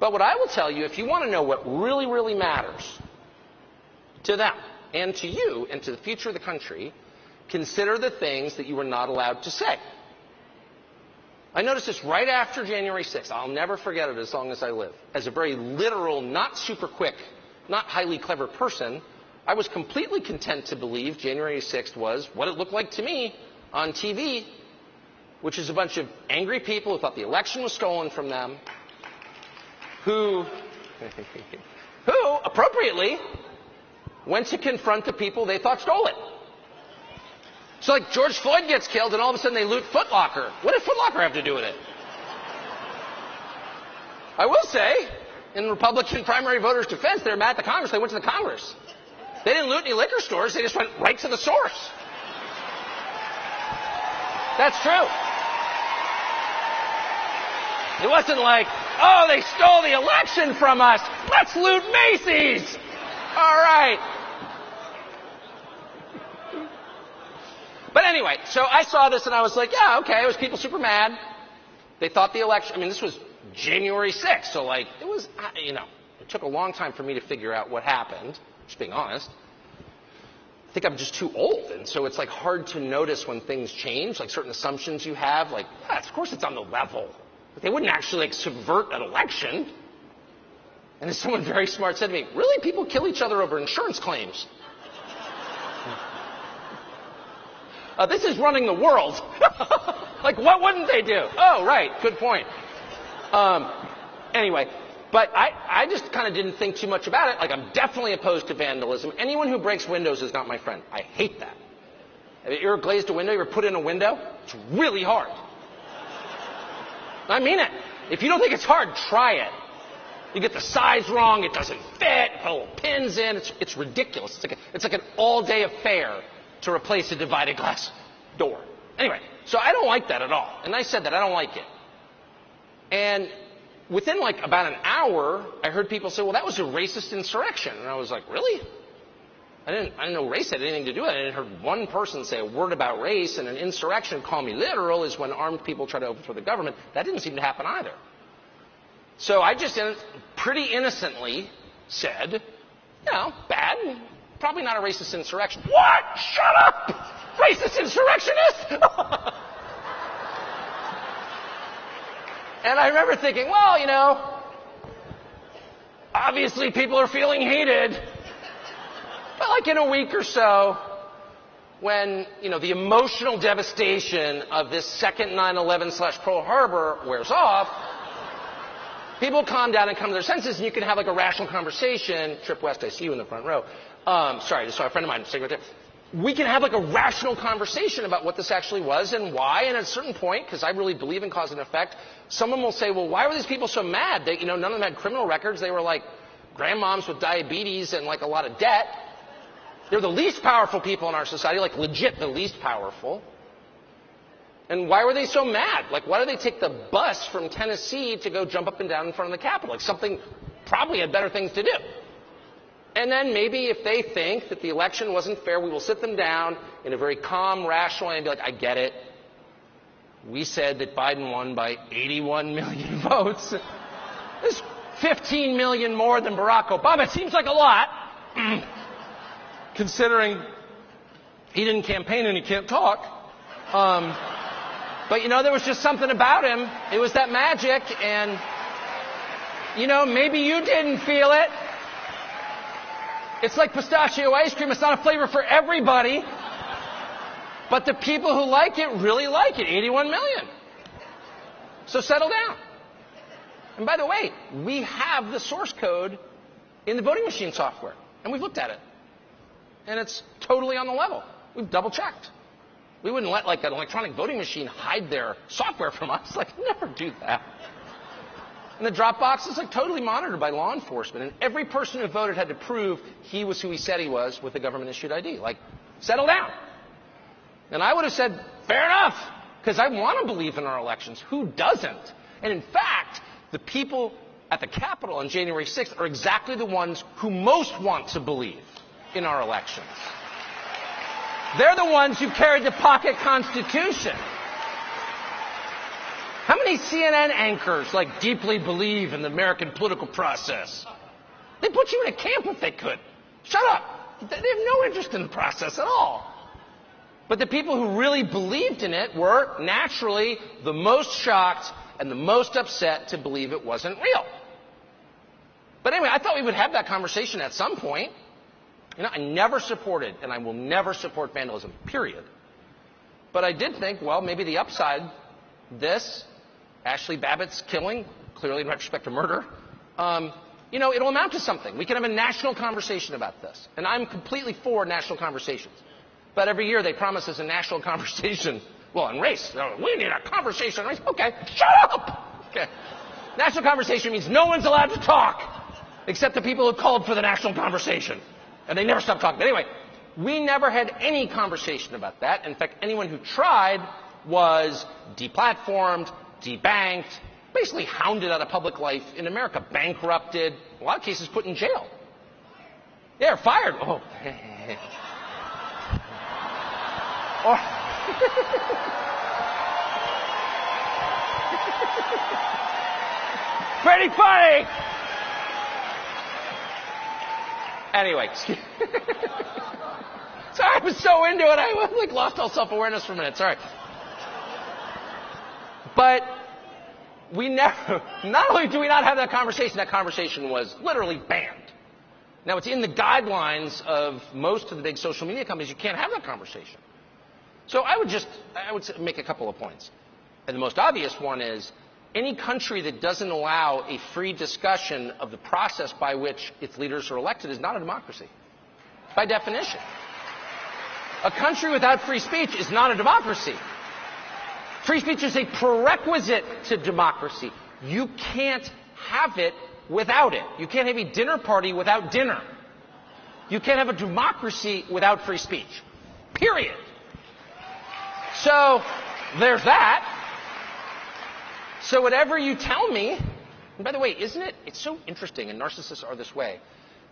But what I will tell you, if you want to know what really, really matters to them and to you and to the future of the country, consider the things that you were not allowed to say. I noticed this right after January 6th. I'll never forget it as long as I live. As a very literal, not super quick, not highly clever person, I was completely content to believe January 6th was what it looked like to me on TV, which is a bunch of angry people who thought the election was stolen from them, who appropriately went to confront the people they thought stole it. So like George Floyd gets killed and all of a sudden they loot Foot Locker. What did Foot Locker have to do with it? I will say, in Republican primary voters' defense, they're mad at the Congress. They went to the Congress. They didn't loot any liquor stores. They just went right to the source. That's true. It wasn't like, oh, they stole the election from us. Let's loot Macy's. All right. But anyway, so I saw this and I was like, yeah, okay, it was people super mad. They thought the election, I mean, this was January 6th, so like, it was, it took a long time for me to figure out what happened, just being honest. I think I'm just too old, and so it's like hard to notice when things change, like certain assumptions you have, like, yeah, of course it's on the level. But they wouldn't actually like subvert an election. And as someone very smart said to me, really, people kill each other over insurance claims? This is running the world. Like, what wouldn't they do? Oh, right. Good point. Anyway, but I just kind of didn't think too much about it. Like, I'm definitely opposed to vandalism. Anyone who breaks windows is not my friend. I hate that. Have you ever glazed a window? You ever put in a window? It's really hard. I mean it. If you don't think it's hard, try it. You get the size wrong. It doesn't fit. Put little pins in. It's ridiculous. It's like an all-day affair to replace a divided glass door. Anyway, so I don't like that at all. And I said that I don't like it. And within like about an hour, I heard people say, well, that was a racist insurrection. And I was like, really? I didn't know race had anything to do with it. I didn't heard one person say a word about race, and an insurrection, call me literal, is when armed people try to overthrow the government. That didn't seem to happen either. So I just pretty innocently said, bad, probably not a racist insurrection. What? Shut up! Racist insurrectionist? And I remember thinking, well, obviously people are feeling heated. But like in a week or so, when, the emotional devastation of this second 9/11/Pearl Harbor wears off, people calm down and come to their senses, and you can have like a rational conversation. Trip West, I see you in the front row. Sorry, just saw a friend of mine sitting right there. We can have like a rational conversation about what this actually was and why. And at a certain point, because I really believe in cause and effect, someone will say, well, why were these people so mad? They, none of them had criminal records. They were like grandmoms with diabetes and like a lot of debt. They're the least powerful people in our society, like legit the least powerful. And why were they so mad? Like, why did they take the bus from Tennessee to go jump up and down in front of the Capitol? Like, something probably had better things to do. And then maybe if they think that the election wasn't fair, we will sit them down in a very calm, rational way and be like, I get it. We said that Biden won by 81 million votes. This is 15 million more than Barack Obama. It seems like a lot, considering he didn't campaign and he can't talk. But, there was just something about him. It was that magic, and, maybe you didn't feel it. It's like pistachio ice cream. It's not a flavor for everybody. But the people who like it really like it. 81 million. So settle down. And by the way, we have the source code in the voting machine software. And we've looked at it. And it's totally on the level. We've double-checked. We wouldn't let like an electronic voting machine hide their software from us. Like, never do that. And the drop box is like totally monitored by law enforcement. And every person who voted had to prove he was who he said he was with a government-issued ID. Like, settle down. And I would have said, fair enough, because I want to believe in our elections. Who doesn't? And in fact, the people at the Capitol on January 6th are exactly the ones who most want to believe in our elections. They're the ones who carried the pocket constitution. How many many CNN anchors like deeply believe in the American political process? They put you in a camp if they could. Shut up. They have no interest in the process at all. But the people who really believed in it were naturally the most shocked and the most upset to believe it wasn't real. But anyway, I thought we would have that conversation at some point. You know, I never supported, and I will never support vandalism, period. But I did think, well, maybe the upside, this, Ashley Babbitt's killing, clearly in retrospect a murder, you know, it'll amount to something. We can have a national conversation about this. And I'm completely for national conversations. But every year they promise us a national conversation. Well, on race. We need a conversation on race. Okay, shut up! Okay. National conversation means no one's allowed to talk except the people who called for the national conversation. And they never stop talking. But anyway, we never had any conversation about that. In fact, anyone who tried was deplatformed, debanked, basically hounded out of public life in America, bankrupted, in a lot of cases put in jail. Yeah, fired. Oh. Or pretty funny. Anyway, excuse me. Sorry, I was so into it, I like lost all self-awareness for a minute. Sorry. But we never, not only do we not have that conversation was literally banned. Now, it's in the guidelines of most of the big social media companies. You can't have that conversation. So I would make a couple of points. And the most obvious one is any country that doesn't allow a free discussion of the process by which its leaders are elected is not a democracy, by definition. A country without free speech is not a democracy. Free speech is a prerequisite to democracy. You can't have it without it. You can't have a dinner party without dinner. You can't have a democracy without free speech. Period. So there's that. So whatever you tell me, and by the way, isn't it? It's so interesting, and narcissists are this way.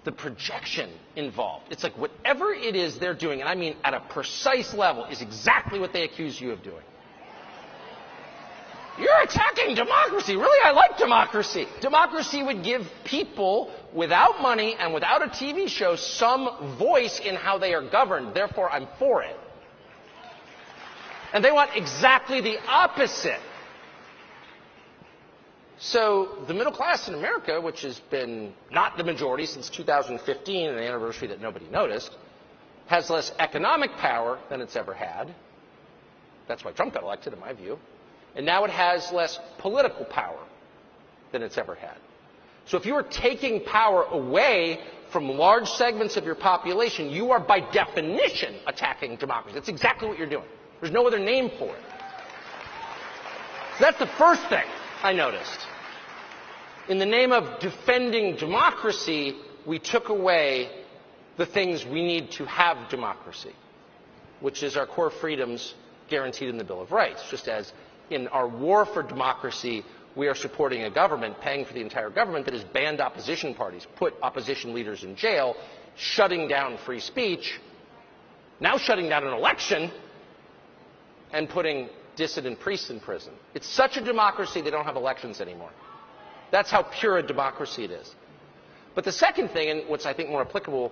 The projection involved. It's like whatever it is they're doing, and I mean at a precise level, is exactly what they accuse you of doing. You're attacking democracy. Really, I like democracy. Democracy would give people without money and without a TV show some voice in how they are governed. Therefore, I'm for it. And they want exactly the opposite. So the middle class in America, which has been not the majority since 2015, an anniversary that nobody noticed, has less economic power than it's ever had. That's why Trump got elected, in my view. And now it has less political power than it's ever had. So if you are taking power away from large segments of your population, you are by definition attacking democracy. That's exactly what you're doing. There's no other name for it. So that's the first thing I noticed. In the name of defending democracy, we took away the things we need to have democracy, which is our core freedoms guaranteed in the Bill of Rights, just as in our war for democracy, we are supporting a government, paying for the entire government that has banned opposition parties, put opposition leaders in jail, shutting down free speech, now shutting down an election, and putting dissident priests in prison. It's such a democracy they don't have elections anymore. That's how pure a democracy it is. But the second thing, and what's I think more applicable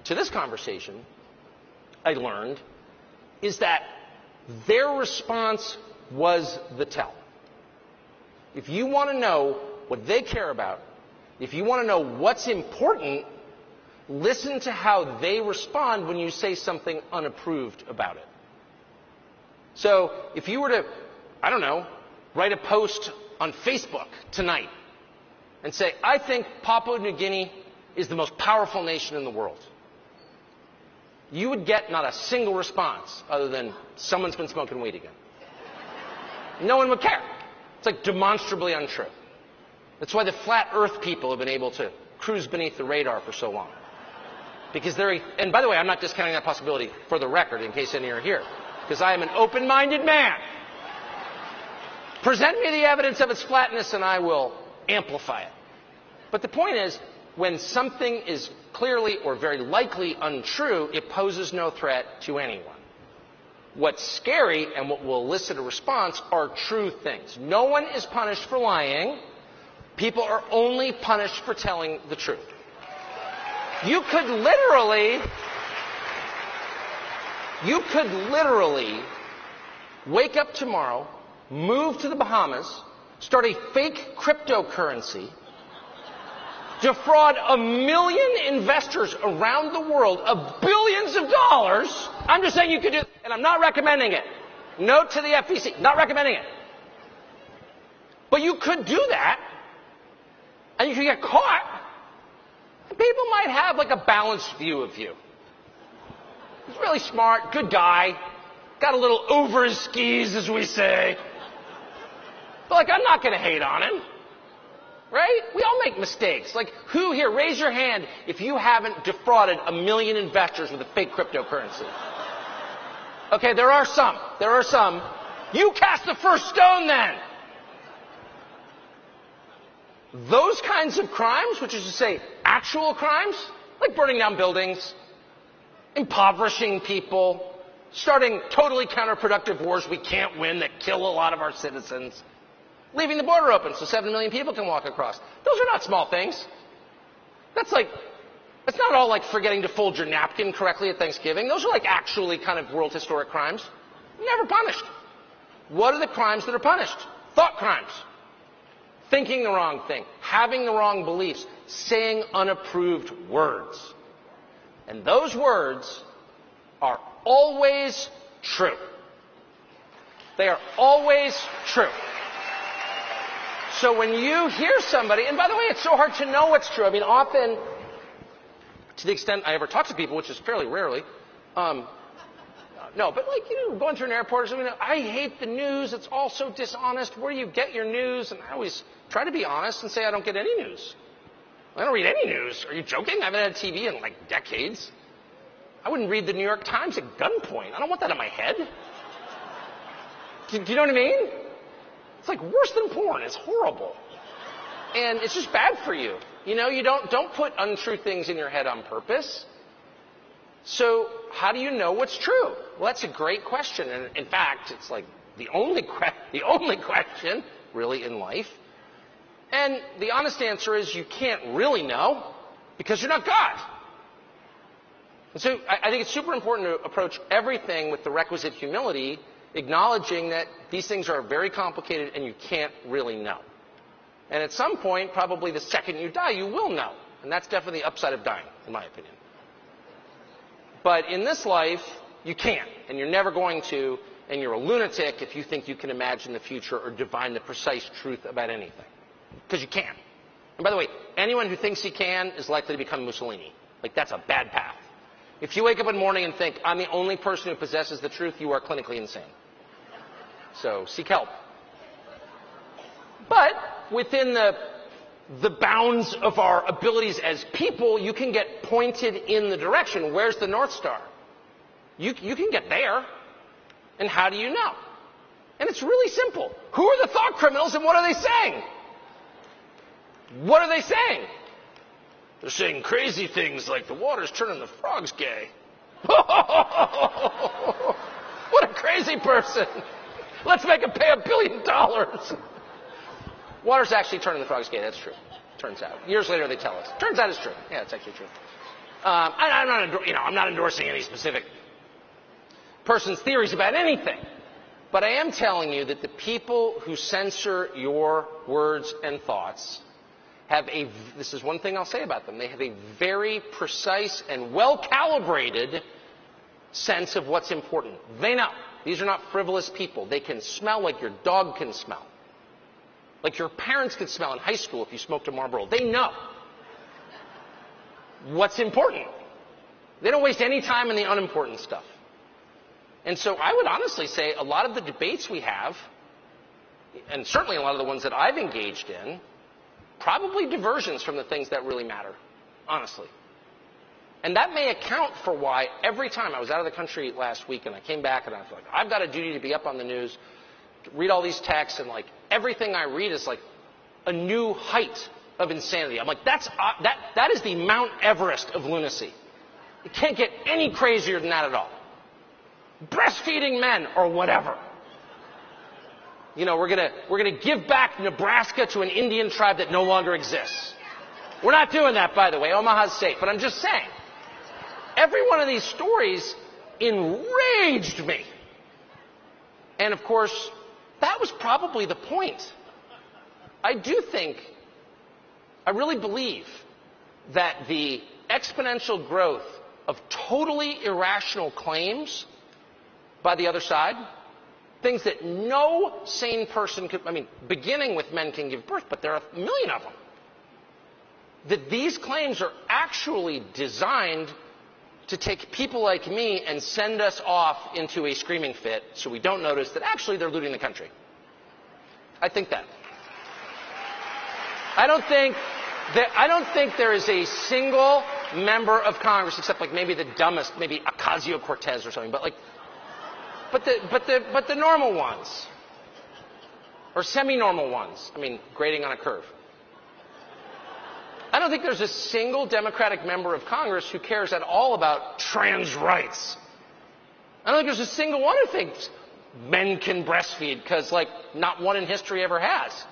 to this conversation, I learned, is that their response was the tell. If you want to know what they care about, if you want to know what's important, listen to how they respond when you say something unapproved about it. So if you were to, I don't know, write a post on Facebook tonight and say, I think Papua New Guinea is the most powerful nation in the world, you would get not a single response other than someone's been smoking weed again. No one would care. It's like demonstrably untrue. That's why the flat earth people have been able to cruise beneath the radar for so long. Because and by the way, I'm not discounting that possibility for the record in case any are here. Because I am an open-minded man. Present me the evidence of its flatness and I will amplify it. But the point is, when something is clearly or very likely untrue, it poses no threat to anyone. What's scary and what will elicit a response are true things. No one is punished for lying. People are only punished for telling the truth. You could literally wake up tomorrow, move to the Bahamas, start a fake cryptocurrency, defraud 1 million investors around the world of billions of dollars. I'm just saying you could do it, and I'm not recommending it. Note to the FEC, not recommending it. But you could do that, and you could get caught. People might have like a balanced view of you. He's really smart, good guy, got a little over his skis, as we say. But like, I'm not going to hate on him. Right? We all make mistakes. Like, who here, raise your hand if you haven't defrauded 1 million investors with a fake cryptocurrency. Okay, there are some. There are some. You cast the first stone then. Those kinds of crimes, which is to say actual crimes, like burning down buildings, impoverishing people, starting totally counterproductive wars we can't win that kill a lot of our citizens, leaving the border open so 7 million people can walk across. Those are not small things. That's not all like forgetting to fold your napkin correctly at Thanksgiving. Those are like actually kind of world historic crimes. Never punished. What are the crimes that are punished? Thought crimes. Thinking the wrong thing. Having the wrong beliefs. Saying unapproved words. And those words are always true. They are always true. So when you hear somebody, and by the way, it's so hard to know what's true. I mean, often, to the extent I ever talk to people, which is fairly rarely, no, but like, going through an airport or something, I hate the news. It's all so dishonest. Where do you get your news? And I always try to be honest and say I don't get any news. I don't read any news. Are you joking? I haven't had TV in like decades. I wouldn't read the New York Times at gunpoint. I don't want that in my head. Do you know what I mean? It's like worse than porn. It's horrible. And it's just bad for you. You know, you don't put untrue things in your head on purpose. So how do you know what's true? Well, that's a great question. And in fact, it's like the only question really in life. And the honest answer is you can't really know because you're not God. And so I think it's super important to approach everything with the requisite humility, acknowledging that these things are very complicated and you can't really know. And at some point, probably the second you die, you will know. And that's definitely the upside of dying, in my opinion. But in this life, you can't, and you're never going to, and you're a lunatic if you think you can imagine the future or divine the precise truth about anything. Because you can't. And by the way, anyone who thinks he can is likely to become Mussolini. Like, that's a bad path. If you wake up in the morning and think, I'm the only person who possesses the truth, you are clinically insane. So, seek help. But within the bounds of our abilities as people, you can get pointed in the direction. Where's the North Star? You can get there. And how do you know? And it's really simple. Who are the thought criminals and what are they saying? What are they saying? They're saying crazy things like the water's turning the frogs gay. What a crazy person. Let's make him pay $1 billion. Water's actually turning the frogs gay. That's true. Turns out. Years later, they tell us. Turns out it's true. Yeah, it's actually true. I'm not endorsing any specific person's theories about anything. But I am telling you that the people who censor your words and thoughts this is one thing I'll say about them, they have a very precise and well-calibrated sense of what's important. They know. These are not frivolous people. They can smell like your dog can smell. Like your parents could smell in high school if you smoked a Marlboro. They know what's important. They don't waste any time in the unimportant stuff. And so I would honestly say a lot of the debates we have, and certainly a lot of the ones that I've engaged in, probably diversions from the things that really matter, honestly. And that may account for why every time I was out of the country last week and I came back and I was like, I've got a duty to be up on the news, read all these texts, and like everything I read is like a new height of insanity. I'm like, that is the Mount Everest of lunacy. It can't get any crazier than that at all. breastfeeding men or whatever. We're gonna give back Nebraska to an Indian tribe that no longer exists. We're not doing that, by the way. Omaha's safe. But I'm just saying, every one of these stories enraged me. And of course, that was probably the point. I really believe that the exponential growth of totally irrational claims by the other side, things that no sane person could, beginning with men can give birth, but there are a million of them, that these claims are actually designed to take people like me and send us off into a screaming fit so we don't notice that actually they're looting the country. I think that. I don't think there is a single member of Congress, except like maybe the dumbest, maybe Ocasio-Cortez or something, but the normal ones, or semi-normal ones, grading on a curve. I don't think there's a single Democratic member of Congress who cares at all about trans rights. I don't think there's a single one who thinks men can breastfeed, because not one in history ever has.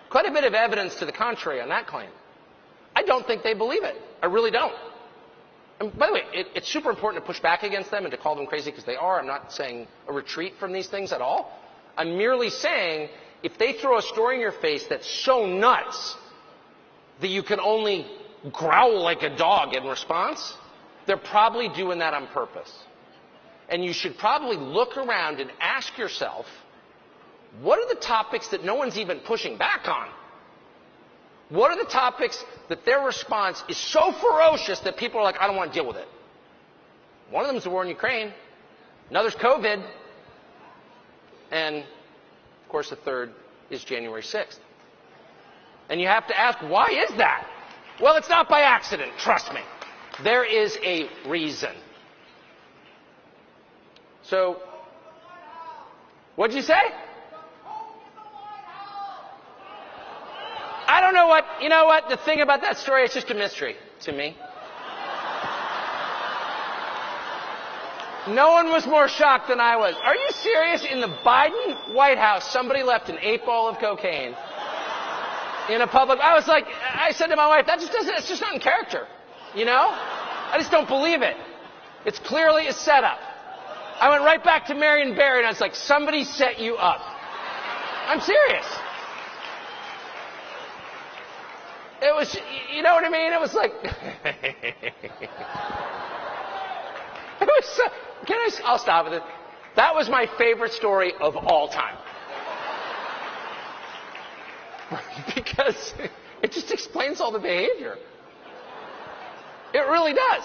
Quite a bit of evidence to the contrary on that claim. I don't think they believe it. I really don't. And by the way, it's super important to push back against them and to call them crazy, because they are. I'm not saying a retreat from these things at all. I'm merely saying if they throw a story in your face that's so nuts that you can only growl like a dog in response, they're probably doing that on purpose. And you should probably look around and ask yourself, what are the topics that no one's even pushing back on? What are the topics that their response is so ferocious that people are like, I don't want to deal with it? One of them is the war in Ukraine. Another's COVID. And, of course, the third is January 6th. And you have to ask, why is that? Well, it's not by accident, trust me. There is a reason. So, what'd you say? I don't know what, you know what, the thing about that story, it's just a mystery to me. No one was more shocked than I was. Are you serious? In the Biden White House, somebody left an 8-ball of cocaine in a public. I said to my wife, it's just not in character. I just don't believe it. It's clearly a setup. I went right back to Marion Barry and I was like, somebody set you up. I'm serious. It was, you know what I mean? It was like, it was, I'll stop with it. That was my favorite story of all time. Because it just explains all the behavior. It really does.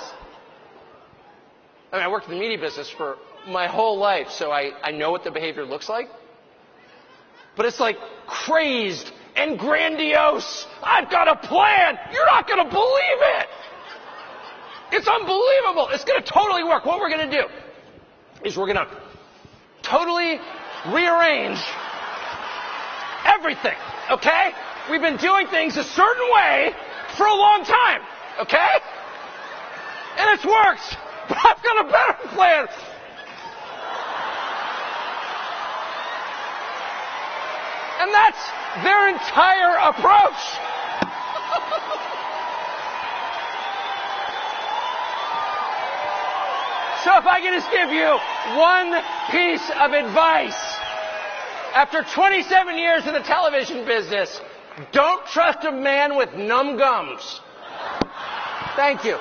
I worked in the media business for my whole life, so I know what the behavior looks like. But it's like crazed and grandiose. I've got a plan. You're not going to believe it. It's unbelievable. It's going to totally work. What we're going to do is we're going to totally rearrange everything, okay? We've been doing things a certain way for a long time, okay? And it's worked. But I've got a better plan. And that's their entire approach. So if I can just give you one piece of advice, after 27 years in the television business, don't trust a man with numb gums. Thank you.